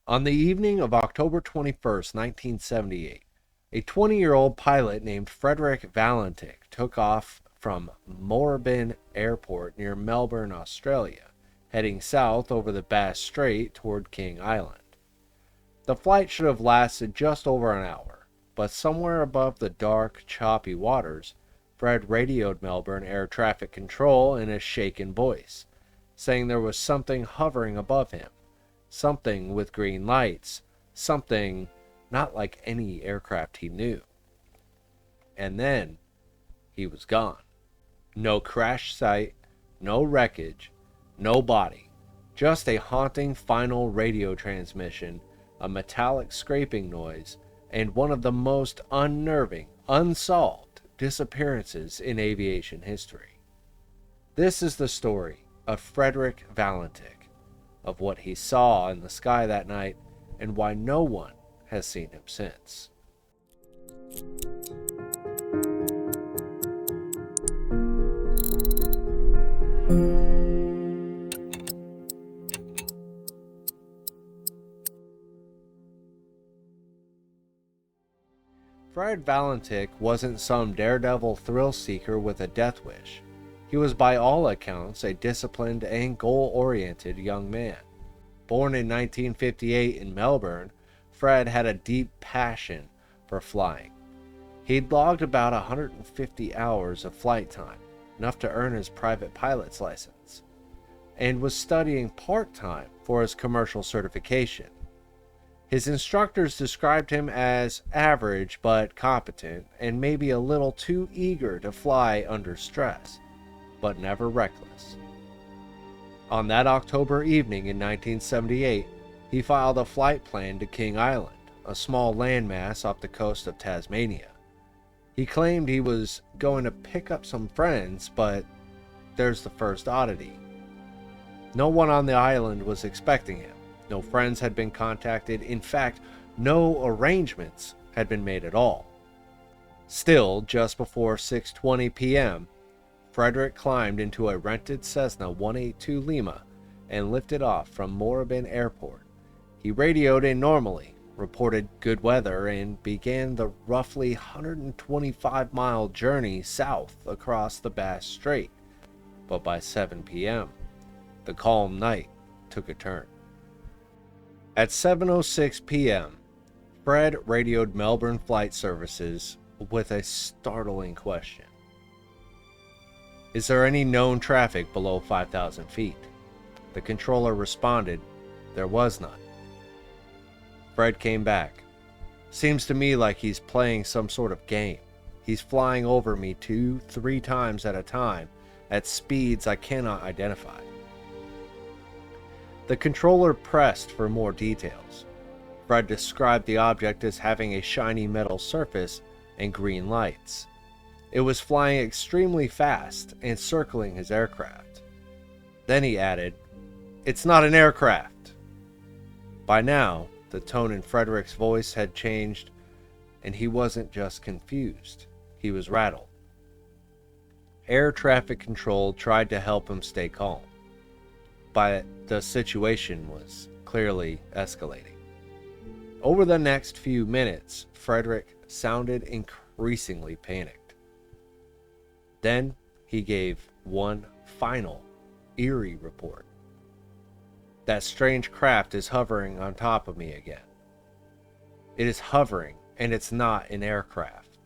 On the evening of October 21st, 1978, a 20-year-old pilot named Frederick Valentich took off from Melbourne Airport near Melbourne, Australia, heading south over the Bass Strait toward King Island. The flight should have lasted just over an hour, but somewhere above the dark, choppy waters, Fred radioed Melbourne Air Traffic Control in a shaken voice, saying there was something hovering above him, something with green lights, something not like any aircraft he knew. And then he was gone. No crash site, no wreckage, no body, just a haunting final radio transmission, a metallic scraping noise, and one of the most unnerving, unsolved disappearances in aviation history. This is the story of Frederick Valentich, of what he saw in the sky that night, and why no one has seen him since. Fred Valentich wasn't some daredevil thrill-seeker with a death wish. He was by all accounts a disciplined and goal-oriented young man. Born in 1958 in Melbourne, Fred had a deep passion for flying. He'd logged about 150 hours of flight time, enough to earn his private pilot's license, and was studying part-time for his commercial certification. His instructors described him as average but competent, and maybe a little too eager to fly under stress, but never reckless. On that October evening in 1978, he filed a flight plan to King Island, a small landmass off the coast of Tasmania. He claimed he was going to pick up some friends, but there's the first oddity. No one on the island was expecting him. No friends had been contacted. In fact, no arrangements had been made at all. Still, just before 6:20 p.m., Frederick climbed into a rented Cessna 182 Lima and lifted off from Melbourne Airport. He radioed in normally, reported good weather, and began the roughly 125-mile journey south across the Bass Strait. But by 7 p.m., the calm night took a turn. At 7:06 p.m., Fred radioed Melbourne Flight Services with a startling question. Is there any known traffic below 5,000 feet? The controller responded, there was none. Fred came back. Seems to me like he's playing some sort of game. He's flying over me 2-3 times at a time at speeds I cannot identify. The controller pressed for more details. Fred described the object as having a shiny metal surface and green lights. It was flying extremely fast and circling his aircraft. Then he added, "It's not an aircraft." By now, the tone in Frederick's voice had changed, and he wasn't just confused. He was rattled. Air Traffic Control tried to help him stay calm, but the situation was clearly escalating. Over the next few minutes, Frederick sounded increasingly panicked. Then he gave one final, eerie report. That strange craft is hovering on top of me again. It is hovering, and it's not an aircraft.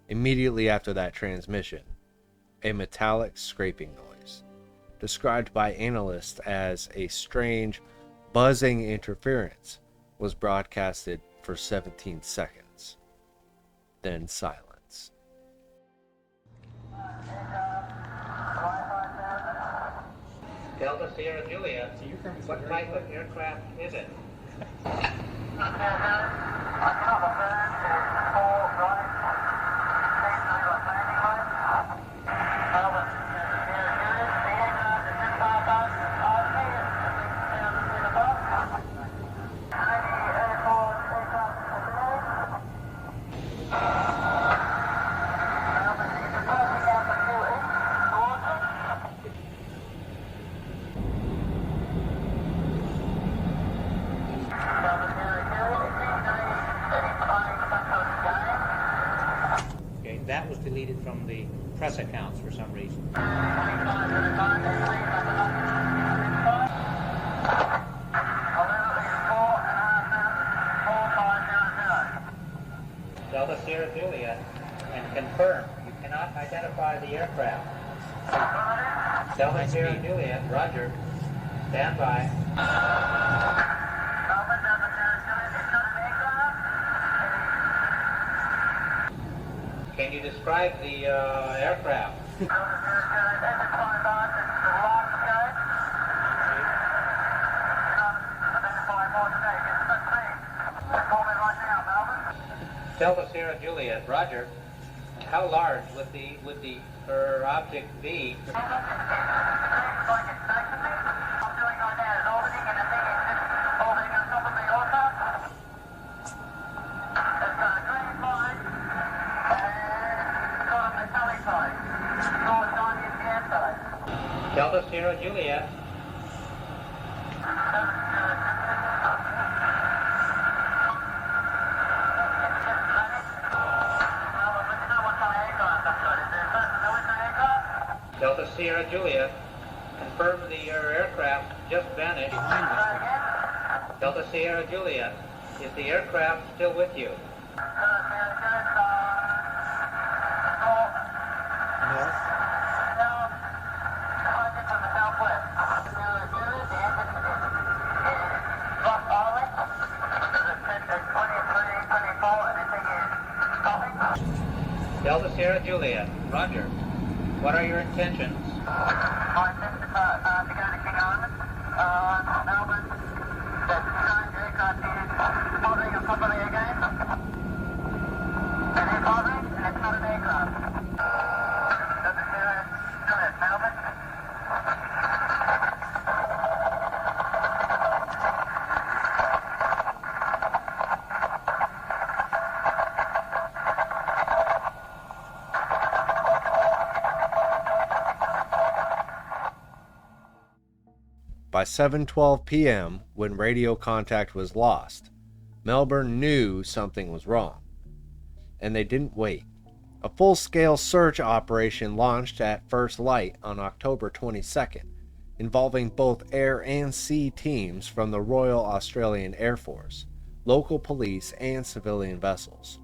Immediately after that transmission, a metallic scraping noise, described by analysts as a strange, buzzing interference, was broadcasted for 17 seconds. Then silence. Delta Sierra Juliet, what type of aircraft is it? deleted from the press accounts for some reason. Delta Sierra Juliet, and confirm you cannot identify the aircraft. Delta Sierra Juliet, roger. Stand by. Can you describe the aircraft? Delta Sierra Juliet, roger. How large would the object be? Delta Sierra Juliet. Delta Sierra Juliet, confirm the aircraft just vanished. Delta Sierra Juliet, is the aircraft still with you? Delta Sierra Juliet, roger. What are your intentions? My intentions are to go to King Island, Melbourne, the aircraft is hovering on top of the air game. And it's hovering, and it's not an aircraft. Delta Sierra Juliet, Melbourne. By 7:12 p.m., when radio contact was lost, Melbourne knew something was wrong. And they didn't wait. A full-scale search operation launched at first light on October 22nd, involving both air and sea teams from the Royal Australian Air Force, local police, and civilian vessels.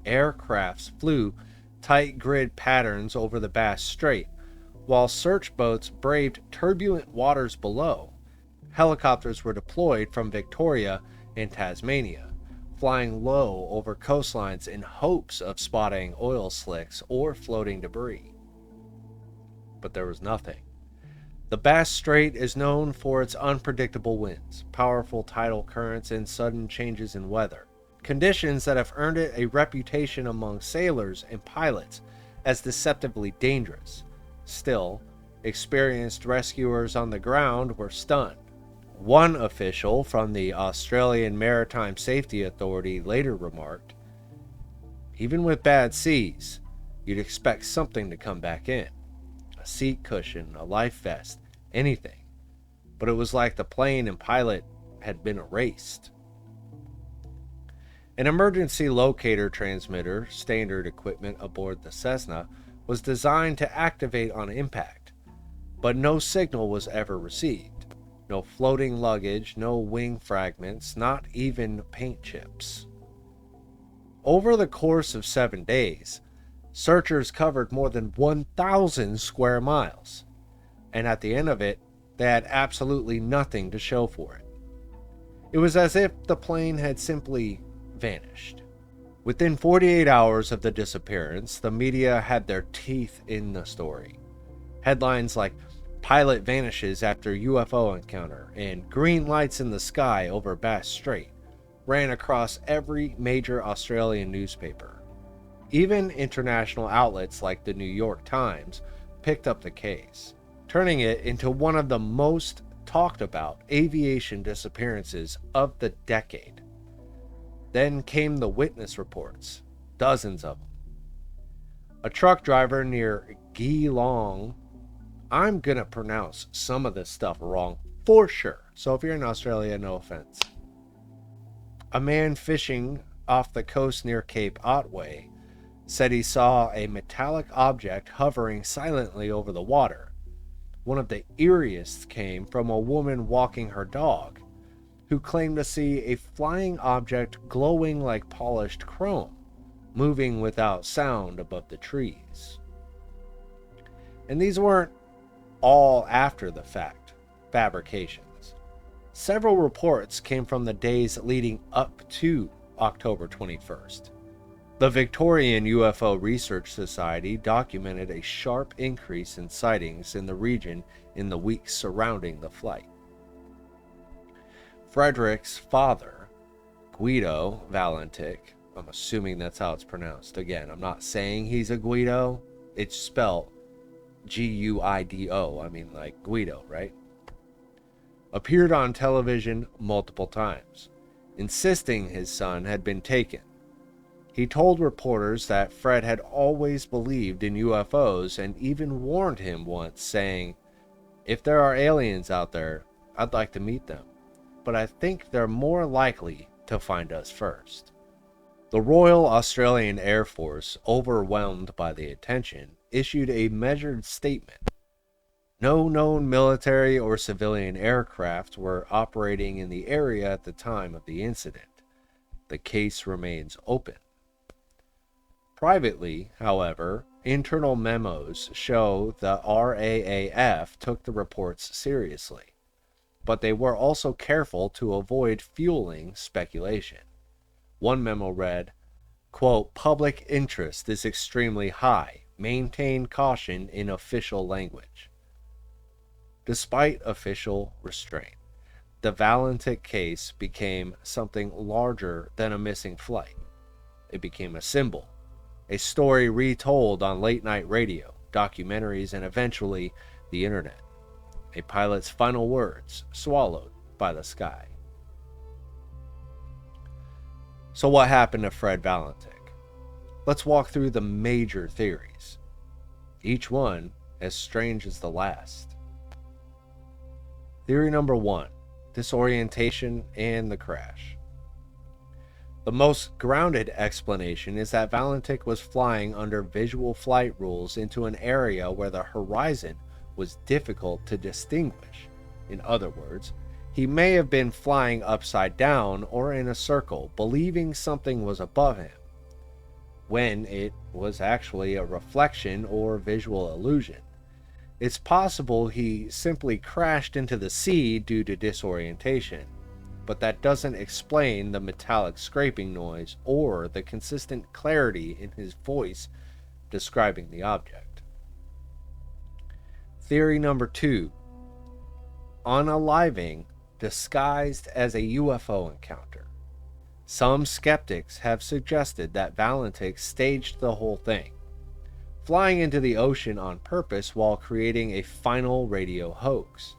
Aircrafts flew tight grid patterns over the Bass Strait, while search boats braved turbulent waters below. Helicopters were deployed from Victoria and Tasmania, flying low over coastlines in hopes of spotting oil slicks or floating debris. But there was nothing. The Bass Strait is known for its unpredictable winds, powerful tidal currents, and sudden changes in weather, conditions that have earned it a reputation among sailors and pilots as deceptively dangerous. Still, experienced rescuers on the ground were stunned. One official from the Australian Maritime Safety Authority later remarked, "Even with bad seas, you'd expect something to come back in. A seat cushion, a life vest, anything. But it was like the plane and pilot had been erased." An emergency locator transmitter, standard equipment aboard the Cessna, was designed to activate on impact, but no signal was ever received. No floating luggage, no wing fragments, not even paint chips. Over the course of 7 days, searchers covered more than 1,000 square miles, and at the end of it, they had absolutely nothing to show for it. It was as if the plane had simply vanished. Within 48 hours of the disappearance, the media had their teeth in the story. Headlines like "Pilot Vanishes After UFO Encounter" and "Green Lights in the Sky Over Bass Strait" ran across every major Australian newspaper. Even international outlets like the New York Times picked up the case, turning it into one of the most talked about aviation disappearances of the decade. Then came the witness reports, dozens of them. A truck driver near Geelong, I'm gonna pronounce some of this stuff wrong for sure, so if you're in Australia, no offense. A man fishing off the coast near Cape Otway said he saw a metallic object hovering silently over the water. One of the eeriest came from a woman walking her dog, who claimed to see a flying object glowing like polished chrome, moving without sound above the trees. And these weren't all after the fact fabrications. Several reports came from the days leading up to October 21st. The Victorian UFO Research Society documented a sharp increase in sightings in the region in the weeks surrounding the flight. Frederick's father, Guido Valentich, I'm assuming that's how it's pronounced. Again, I'm not saying he's a Guido. It's spelled Guido. I mean, like Guido, right? Appeared on television multiple times, insisting his son had been taken. He told reporters that Fred had always believed in UFOs and even warned him once, saying, "If there are aliens out there, I'd like to meet them, but I think they're more likely to find us first." The Royal Australian Air Force, overwhelmed by the attention, issued a measured statement. No known military or civilian aircraft were operating in the area at the time of the incident. The case remains open. Privately, however, internal memos show the RAAF took the reports seriously, but they were also careful to avoid fueling speculation. One memo read, quote, "Public interest is extremely high. Maintain caution in official language." Despite official restraint, the Valentich case became something larger than a missing flight. It became a symbol, a story retold on late-night radio, documentaries, and eventually the internet. A pilot's final words swallowed by the sky. So what happened to Fred Valentich? Let's walk through the major theories, each one as strange as the last. Theory number 1, disorientation and the crash. The most grounded explanation is that Valentich was flying under visual flight rules into an area where the horizon was difficult to distinguish. In other words, he may have been flying upside down or in a circle, believing something was above him, when it was actually a reflection or visual illusion. It's possible he simply crashed into the sea due to disorientation, but that doesn't explain the metallic scraping noise or the consistent clarity in his voice describing the object. Theory number 2, unaliving disguised as a UFO encounter. Some skeptics have suggested that Valentich staged the whole thing, flying into the ocean on purpose while creating a final radio hoax.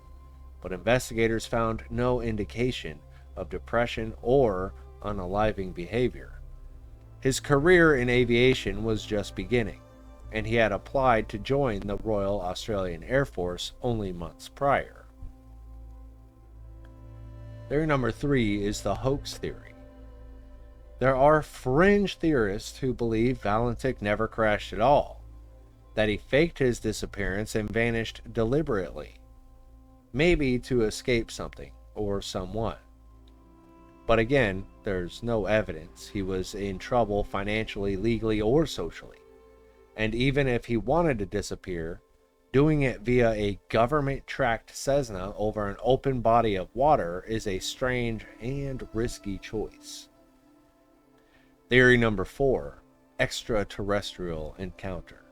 But investigators found no indication of depression or unaliving behavior. His career in aviation was just beginning, and he had applied to join the Royal Australian Air Force only months prior. Theory number 3 is the hoax theory. There are fringe theorists who believe Valentich never crashed at all, that he faked his disappearance and vanished deliberately, maybe to escape something or someone. But again, there's no evidence he was in trouble financially, legally, or socially. And even if he wanted to disappear, doing it via a government-tracked Cessna over an open body of water is a strange and risky choice. Theory number 4, extraterrestrial encounter.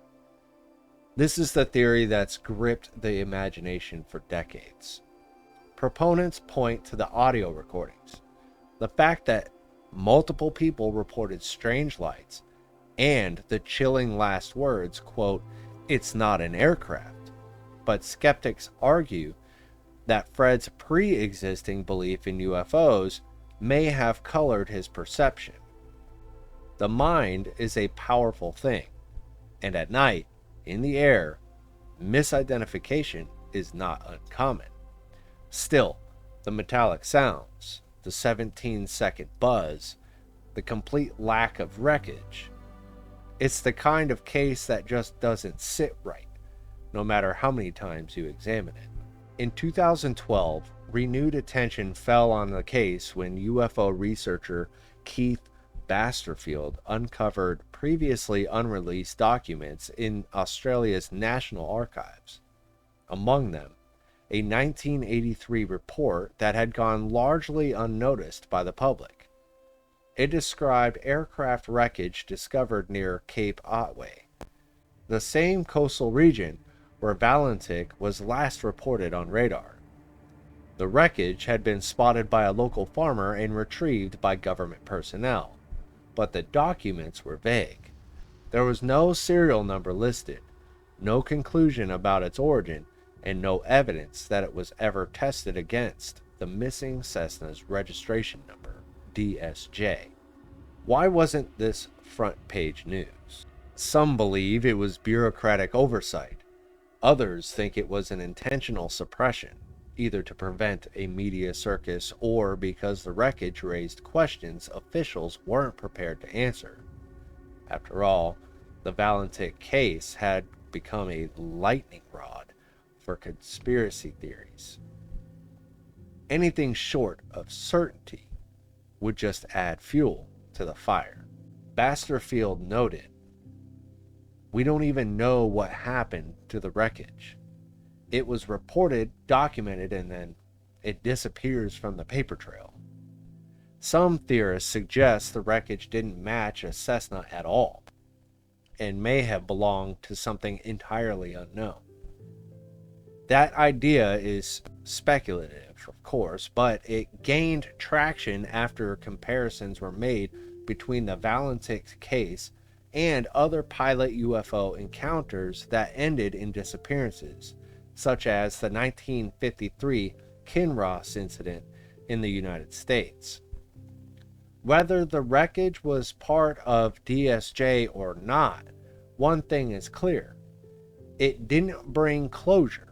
This is the theory that's gripped the imagination for decades. Proponents point to the audio recordings, the fact that multiple people reported strange lights, and the chilling last words, quote, "It's not an aircraft." But skeptics argue that Fred's pre-existing belief in UFOs may have colored his perception. The mind is a powerful thing, and at night, in the air, misidentification is not uncommon. Still, the metallic sounds, the 17-second buzz, the complete lack of wreckage, It's the kind of case that just doesn't sit right, no matter how many times you examine it. In 2012, renewed attention fell on the case when UFO researcher Keith Basterfield uncovered previously unreleased documents in Australia's National Archives. Among them, a 1983 report that had gone largely unnoticed by the public. It described aircraft wreckage discovered near Cape Otway, the same coastal region where Valentich was last reported on radar. The wreckage had been spotted by a local farmer and retrieved by government personnel, but the documents were vague. There was no serial number listed, no conclusion about its origin, and no evidence that it was ever tested against the missing Cessna's registration number, DSJ. Why wasn't this front page news? Some believe it was bureaucratic oversight. Others think it was an intentional suppression, either to prevent a media circus or because the wreckage raised questions officials weren't prepared to answer. After all, the Valentich case had become a lightning rod for conspiracy theories. Anything short of certainty would just add fuel to the fire. Basterfield noted, "We don't even know what happened to the wreckage. It was reported, documented, and then it disappears from the paper trail. Some theorists suggest the wreckage didn't match a Cessna at all, and may have belonged to something entirely unknown. That idea is speculative, of course, but it gained traction after comparisons were made between the Valentich case and other pilot UFO encounters that ended in disappearances, such as the 1953 Kinross incident in the United States. Whether the wreckage was part of DSJ or not, one thing is clear. It didn't bring closure.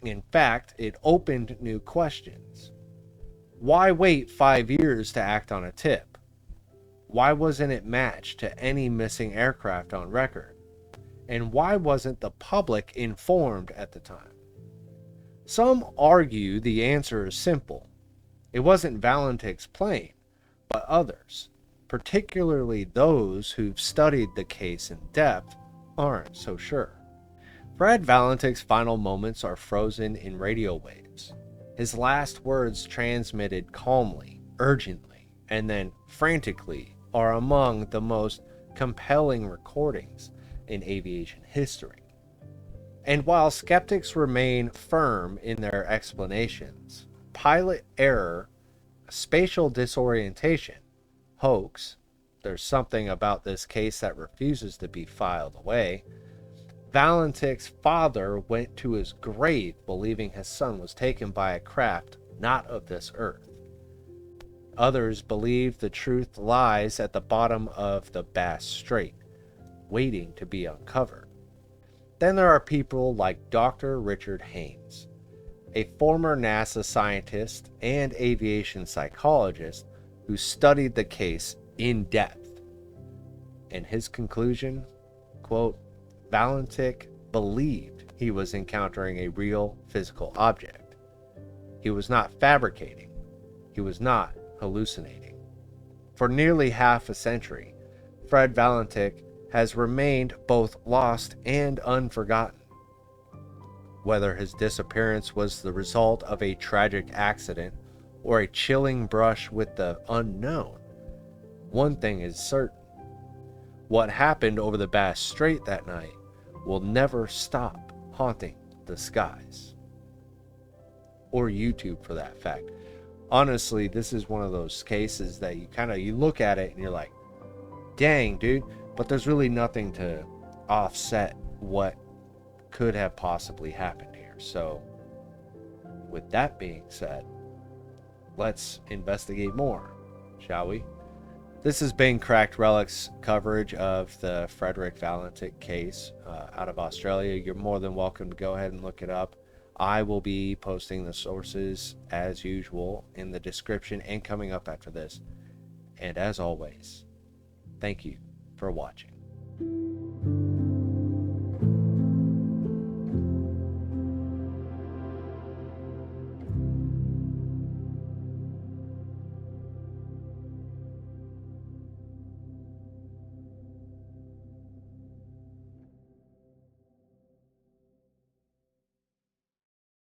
In fact, it opened new questions. Why wait 5 years to act on a tip? Why wasn't it matched to any missing aircraft on record? And why wasn't the public informed at the time? Some argue the answer is simple. It wasn't Valentich's plane, but others, particularly those who've studied the case in depth, aren't so sure. Fred Valentich's final moments are frozen in radio waves. His last words transmitted calmly, urgently, and then frantically are among the most compelling recordings in aviation history. And while skeptics remain firm in their explanations, pilot error, spatial disorientation, hoax, there's something about this case that refuses to be filed away, Valentich's father went to his grave believing his son was taken by a craft not of this earth. Others believe the truth lies at the bottom of the Bass Strait, waiting to be uncovered. Then there are people like Dr. Richard Haines, a former NASA scientist and aviation psychologist who studied the case in depth. And his conclusion, quote, Valentich believed he was encountering a real physical object. He was not fabricating. He was not hallucinating. For nearly half a century, Fred Valentich has remained both lost and unforgotten. Whether his disappearance was the result of a tragic accident or a chilling brush with the unknown, one thing is certain. What happened over the Bass Strait that night will never stop haunting the skies. Or YouTube, for that fact. Honestly, this is one of those cases that you look at it and you're like, dang, dude, but there's really nothing to offset what could have possibly happened here. So, with that being said, let's investigate more, shall we? This has been Cracked Relic's coverage of the Frederick Valentich case out of Australia. You're more than welcome to go ahead and look it up. I will be posting the sources as usual in the description and coming up after this. And as always, thank you for watching.